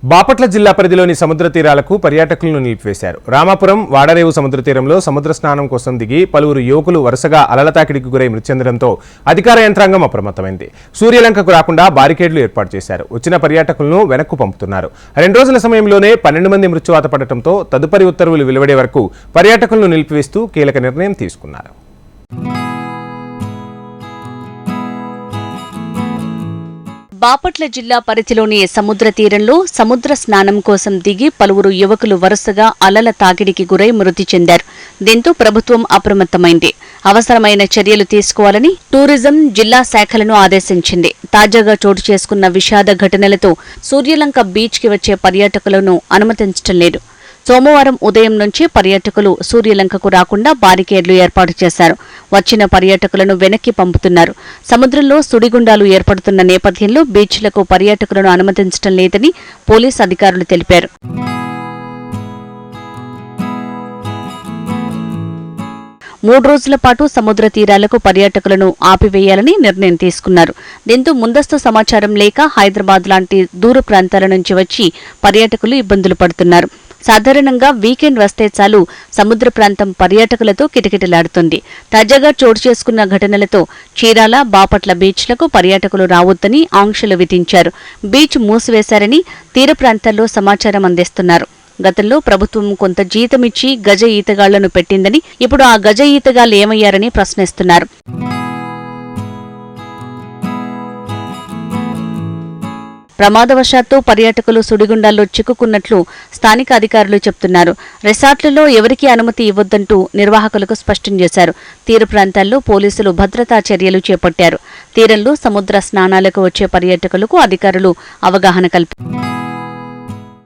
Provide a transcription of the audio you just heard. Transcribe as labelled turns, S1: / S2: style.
S1: బాపట్ల జిల్లా పరిధిలోని సముద్ర తీరాలకు పర్యాటకులను నిలిపివేశారు. రామాపురం, వాడరేవు సముద్ర తీరంలో సముద్ర స్నానం కోసం దిగి పలువురు యువకులు వరుసగా అలల తాకిడికి గురై మృతి చెందడంతో అధికార యంత్రాంగం అప్రమత్తమైంది. సూర్యలంకకు రాకుండా బారికేడ్లు ఏర్పాటు చేశారు. వచ్చిన పర్యాటకులను వెనక్కు పంపుతున్నారు. 2 రోజుల సమయంలోనే 12 మంది మృత్యువాత పడటంతో తదుపరి ఉత్తర్వులు వెలువడే వరకు పర్యాటకులను నిలిపివేస్తూ కీలక నిర్ణయం తీసుకున్నారు.
S2: బాపట్ల జిల్లా పరిధిలోని సముద్ర తీరంలో సముద్ర స్నానం కోసం దిగి పలువురు యువకులు వరుసగా అలల తాకిడికి గురై మృతి చెందారు. దీంతో ప్రభుత్వం అప్రమత్తమైంది. అవసరమైన చర్యలు తీసుకోవాలని టూరిజం జిల్లా శాఖలను ఆదేశించింది. తాజాగా చోటు చేసుకున్న విషాద ఘటనలతో సూర్యలంక బీచ్కి వచ్చే పర్యాటకులను అనుమతించడం లేదు. సోమవారం ఉదయం నుంచి పర్యాటకులు సూర్యలంకకు రాకుండా బారికేడ్లు ఏర్పాటు చేశారు. వచ్చిన పర్యాటకులను వెనక్కి పంపుతున్నారు. సముద్రంలో సుడిగుండాలు ఏర్పడుతున్న నేపథ్యంలో బీచ్లకు పర్యాటకులను అనుమతించడం లేదని పోలీసు అధికారులు తెలిపారు. మూడు రోజుల పాటు సముద్ర తీరాలకు పర్యాటకులను ఆపివేయాలని నిర్ణయం తీసుకున్నారు. దీంతో ముందస్తు సమాచారం లేక హైదరాబాద్ లాంటి దూర ప్రాంతాల నుంచి వచ్చి పర్యాటకులు ఇబ్బందులు పడుతున్నారు. సాధారణంగా వీకెండ్ వస్తే చాలు సముద్ర ప్రాంతం పర్యాటకులతో కిటకిటలాడుతుంది. తాజాగా చోటు చేసుకున్న ఘటనలతో చీరాల, బాపట్ల బీచ్లకు పర్యాటకులు రావొద్దని ఆంక్షలు విధించారు. బీచ్ మూసివేశారని తీర ప్రాంతాల్లో సమాచారం అందిస్తున్నారు. గతంలో ప్రభుత్వం కొంత జీతమిచ్చి గజ ఈతగాళ్లను పెట్టిందని, ఇప్పుడు ఆ గజ ఈతగాళ్లు ఏమయ్యారని ప్రశ్నిస్తున్నారు. ప్రమాదవశాత్తు పర్యాటకులు సుడిగుండాల్లో చిక్కుకున్నట్లు స్థానిక అధికారులు చెబుతున్నారు. రిసార్ట్లలో ఎవరికీ అనుమతి ఇవ్వొద్దంటూ నిర్వాహకులకు స్పష్టం చేశారు. తీర ప్రాంతాల్లో పోలీసులు భద్రతా చర్యలు చేపట్టారు. తీరంలో సముద్ర స్నానాలకు వచ్చే పర్యాటకులకు అధికారులు అవగాహన కల్పించారు.